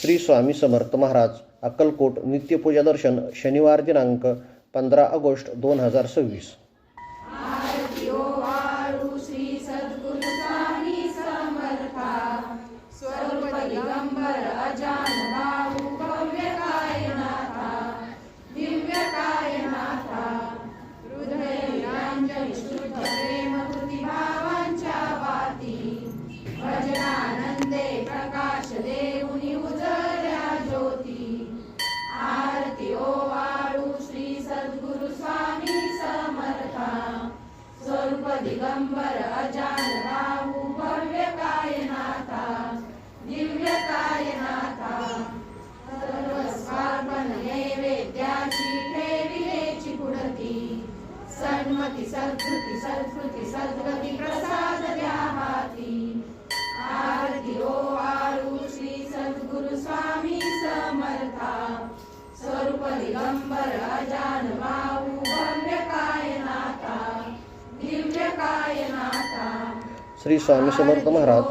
श्री स्वामी समर्थ महाराज अक्कलकोट नित्यपूजा दर्शन शनिवार दिनांक 15 ऑगस्ट 2026। दिगंबर अजान बाहू भव्य कायनाथा दिव्य कायनाथा सर्वस्वार्पण नैवेद्याची ठेविलेची पुढती सन्मती सद्गती सद्गती सद्गती प्रसाद द्या हाती आरती ओ आळू श्री सद्गुरु स्वामी समर्था स्वरूप दिगंबर अजान बाहू भव्य कायनाथा दिव्य कायनाथा। श्री स्वामी समर्थ महाराज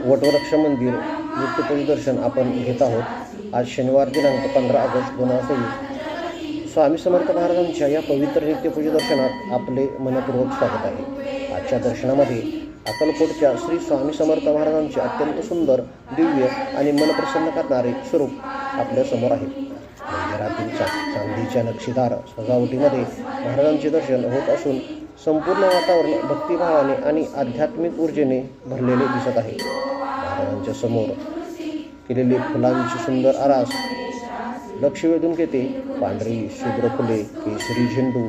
वटवृक्ष मंदिर नित्यपूजा दर्शन आपण घेत आहोत। आज शनिवार दिनांक 15 ऑगस्ट 2026। स्वामी समर्थ महाराजांच्या या पवित्र नित्यपूजा दर्शनात आपले मनपूर्वक स्वागत आहे। आजच्या दर्शनामध्ये अक्कलकोटच्या श्री स्वामी समर्थ महाराजांचे अत्यंत सुंदर दिव्य आणि मन प्रसन्न करणारे स्वरूप आपल्या समोर आहे। मंदिरातील चांदीच्या नक्षीदार सजावटीमध्ये महाराजांचे दर्शन होत असून संपूर्ण वातावरण भक्तिभावाने आणि आध्यात्मिक ऊर्जेने भरलेले दिसत आहे। महाराजांच्या समोर केलेली फुलांची सुंदर आरास लक्ष वेधून घेते। पांढरी शुभ्र फुले, केशरी झेंडू,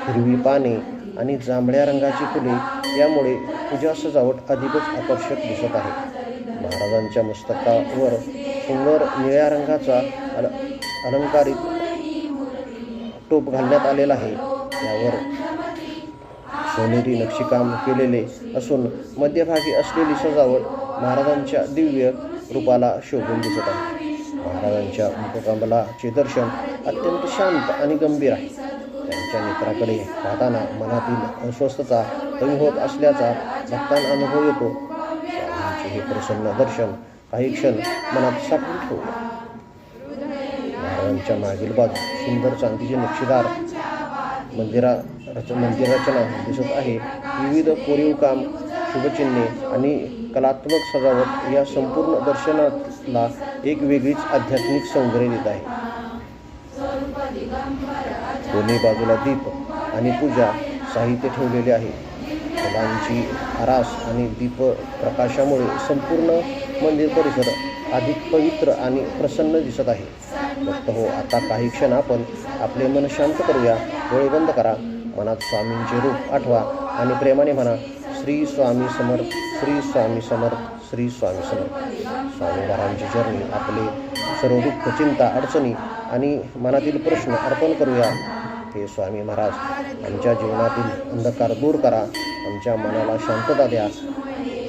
हिरवी पाने आणि जांभळ्या रंगाची फुले यामुळे पूजा सजावट अधिकच आकर्षक दिसत आहे। महाराजांच्या मस्तकावर सुंदर निळ्या रंगाचा अलंकारित टोप घालण्यात आलेला आहे। यावर सोनेरी नक्षीकाम केलेले असून मध्यभागी असलेली सजावट महाराजांच्या दिव्य रूपाला शोभून दिसत आहे। महाराजांच्या मुखकमलाचे दर्शन अत्यंत शांत आणि गंभीर आहे। त्यांच्या नेत्राकडे पाहताना मनातील अस्वस्थता कमी होत असल्याचा भक्तांना अनुभव येतो। स्वामींचे हे प्रसन्न दर्शन काही क्षण मनात साठवून ठेवले। महाराजांच्या मागील बाजू सुंदर चांदीचे नक्षीदार मंदिर रचना दिसत आहे। विविध कोरीव काम, शुभचिन्हे आणि कलात्मक सजावट या संपूर्ण दर्शनाला एक वेगळीच आध्यात्मिक सौंदर्य देत आहे। दोन्ही बाजूला दीप आणि पूजा साहित्य ठेवलेले आहे। फुलांची आरास आणि दीप प्रकाशामुळे संपूर्ण मंदिर परिसर अधिक पवित्र आणि प्रसन्न दिसत आहे। भक्त हो, आता काही क्षण आपण आपले मन शांत करूया। डोळे बंद करा, मनात स्वामींचे रूप आठवा आणि प्रेमाने म्हणा, श्री स्वामी समर्थ, श्री स्वामी समर्थ, श्री स्वामी समर्थ। स्वामी महाराजांची चरणी आपले सर्व दुःख, चिंता, अडचणी आणि मनातील प्रश्न अर्पण करूया। हे स्वामी महाराज, आमच्या जीवनातील अंधकार दूर करा, आमच्या मनाला शांतता द्या,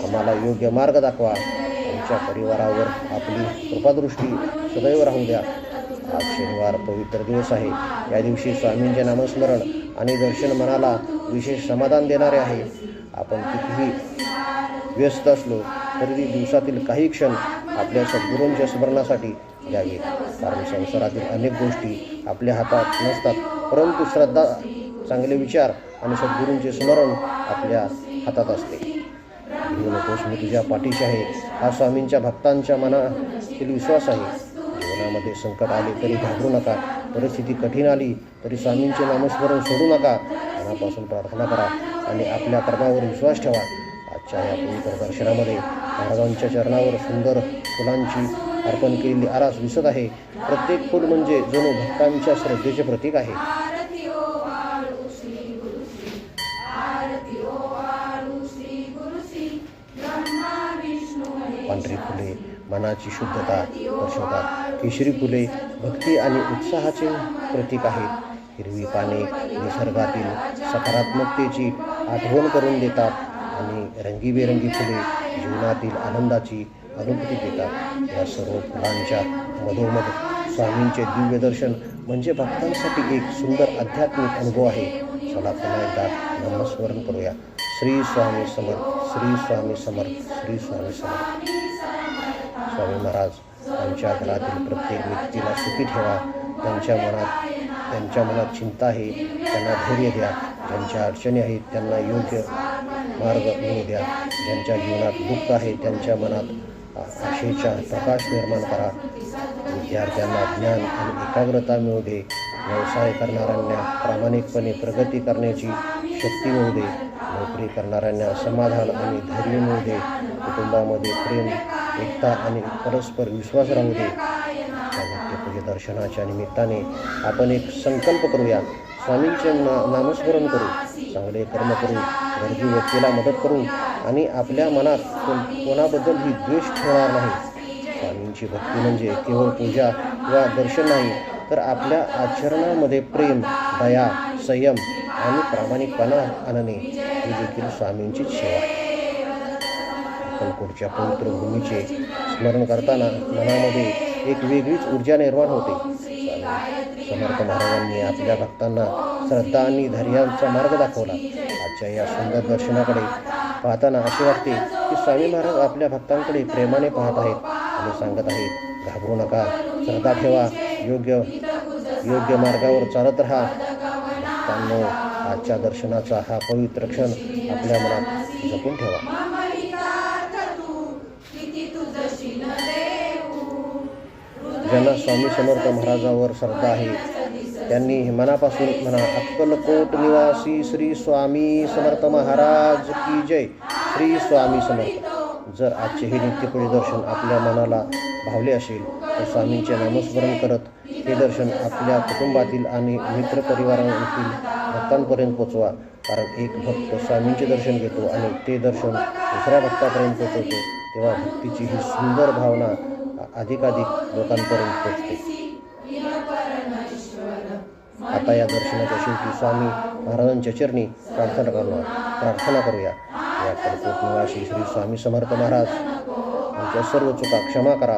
आम्हाला योग्य मार्ग दाखवा, आमच्या परिवारावर आपली कृपादृष्टी सदैव राहू द्या। आज शनिवार पवित्र दिवस आहे। या दिवशी स्वामींचे नामस्मरण आणि दर्शन मनाला विशेष समाधान देणारे आहे। आपण कितीही व्यस्त असलो तरी दिवसातील काही क्षण आपल्या सद्गुरूंच्या स्मरणासाठी द्यावे, कारण संसारातील अनेक गोष्टी आपल्या हातात नसतात, परंतु श्रद्धा, चांगले विचार आणि सद्गुरूंचे स्मरण आपल्या हातात असते। भिवू नकोस, मी तुझ्या पाठीशी आहे, हा स्वामींच्या भक्तांच्या मनातील विश्वास आहे। जीवनामध्ये संकट आले तरी घाबरू नका, परिस्थिती कठीण आली तरी स्वामींचे नामस्मरण सोडू नका। मनापासून प्रार्थना करा आणि आपल्या कर्मावर विश्वास ठेवा। आजच्या या पवित्र दर्शनामध्ये महाराजांच्या चरणावर सुंदर फुलांची अर्पण केलेली आरास दिसत आहे। प्रत्येक फूल म्हणजे जणू भक्तांच्या श्रद्धेचे प्रतीक आहे। पांढरी फुले मनाची शुद्धता दर्शवतात, केशरी फुले भक्ती आणि उत्साहाचे प्रतीक आहेत, हिरवी पाने निसर्गातील सकारात्मकतेची आठवण करून देतात आणि रंगीबेरंगी फुले जीवनातील आनंदाची अनुभूती देतात। या सर्व फुलांच्या मधोमध स्वामींचे दिव्य दर्शन म्हणजे भक्तांसाठी एक सुंदर आध्यात्मिक अनुभव आहे। चला पुन्हा एकदा नामस्मरण करूया, श्री स्वामी समर्थ, श्री स्वामी समर्थ, श्री स्वामी समर्थ। स्वामी महाराज आमच्या घरातील प्रत्येक व्यक्तीला सुखी ठेवा. त्यांच्या मनात चिंता आहे त्यांना धैर्य द्या. ज्यांच्या अडचणी आहेत त्यांना योग्य मार्ग मिळू द्या. ज्यांच्या जीवनात दुःख आहे त्यांच्या मनात आशेचा प्रकाश निर्माण करा. विद्यार्थ्यांना ज्ञान आणि एकाग्रता मिळू दे. व्यवसाय करणाऱ्यांना प्रामाणिकपणे प्रगती करण्याची शक्ती मिळू दे. नोकरी करणाऱ्यांना समाधान आणि धैर्य मिळू दे. कुटुंबामध्ये प्रेम, एकता आणि परस्पर विश्वास राहू दे. दर्शनाच्या निमित्ताने आपण एक संकल्प करूया. स्वामींचे नामस्मरण करू, चांगले कर्म करू, गरजू व्यक्तीला मदत करू आणि आपल्या मनात कोणाबद्दलही द्वेष ठेवणार नाही. स्वामींची भक्ती म्हणजे केवळ पूजा किंवा दर्शन नाही, तर आपल्या आचरणामध्ये प्रेम, दया, संयम आणि प्रामाणिकपणा आणणे ही देखील स्वामींचीच सेवा आहे. अक्कलकोटच्या पवित्र भूमीचे स्मरण करताना मनामध्ये एक वेगळीच ऊर्जा निर्माण होते. समर्थ महाराजांनी आपल्या भक्तांना श्रद्धा आणि धैर्याचा मार्ग दाखवला. आजच्या या सुंदर दर्शनाकडे पाहताना असे वाटते की स्वामी महाराज आपल्या भक्तांकडे प्रेमाने पाहत आहेत आणि सांगत आहेत, घाबरू नका, श्रद्धा ठेवा, योग्य मार्गावर चालत राहा. भक्तांनो, आजच्या दर्शनाचा हा पवित्र क्षण आपल्या मनात जपून ठेवा. ज्यांना स्वामी समर्थ महाराजांवर श्रद्धा आहे त्यांनी मनापासून म्हणा, अक्कलकोट निवासी श्री स्वामी समर्थ महाराज की जय. श्री स्वामी समर्थ. जर आजचे हे नित्यपुरी दर्शन आपल्या मनाला भावले असेल तर स्वामींचे नामस्मरण करत हे दर्शन आपल्या कुटुंबातील आणि मित्रपरिवारातील भक्तांपर्यंत पोचवा. कारण एक भक्त स्वामींचे दर्शन घेतो आणि ते दर्शन दुसऱ्या भक्तापर्यंत पोचवतो, तेव्हा भक्तीची ही सुंदर भावना अधिकाधिक लोकांपर्यंत पोचते. आता या दर्शनाच्या शेवटी स्वामी महाराजांच्या चरणी प्रार्थना करूया. या अक्कलकोट निवासी श्री स्वामी समर्थ महाराज, आमच्या सर्व चुका क्षमा करा.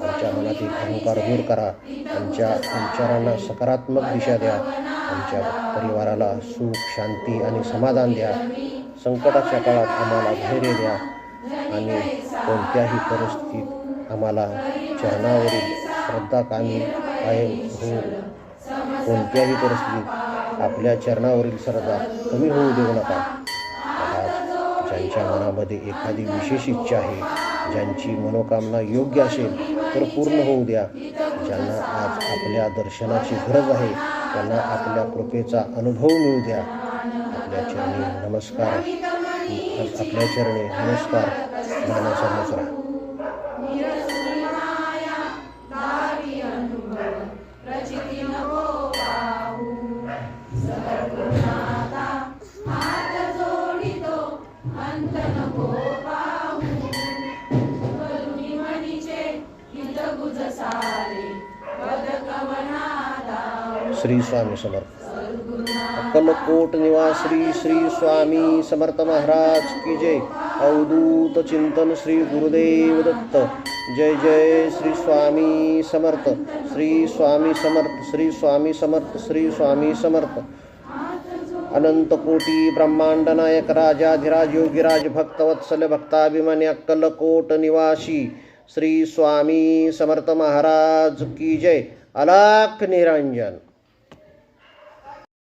आमच्या मनातील अहंकार दूर करा. आमच्या विचारांना सकारात्मक दिशा द्या. आमच्या परिवाराला सुख, शांती आणि समाधान द्या. संकटाच्या काळात आम्हाला धैर्य द्या आणि कोणत्याही परिस्थितीत आम्हाला चरणावरील श्रद्धा कायम होऊ. कोणत्याही परिस्थितीत आपल्या चरणावरील श्रद्धा कमी होऊ देऊ नका. ज्यांच्या मनामध्ये एखादी विशेष इच्छा आहे, ज्यांची मनोकामना योग्य असेल तर पूर्ण होऊ द्या. ज्यांना आज आपल्या दर्शनाची गरज आहे त्यांना आपल्या कृपेचा अनुभव मिळू द्या. आपल्या चरणी नमस्कार मानाचा मुजरा. श्री स्वामी समर्थ. अक्कलकोट निवासी श्री स्वामी समर्थ महाराज की जय. अवधूत चिंतन श्री गुरुदेव दत्त. जय जय श्री स्वामी समर्थ. श्री स्वामी समर्थ. श्री स्वामी समर्थ. श्री स्वामी समर्थ. अनंत कोटी ब्रह्मांड नायक राजाधिराज योगीराज भक्तवत्सल भक्ताभिमानी अक्कलकोट निवासी श्री स्वामी समर्थ महाराज की जय. अलाख निरंजन.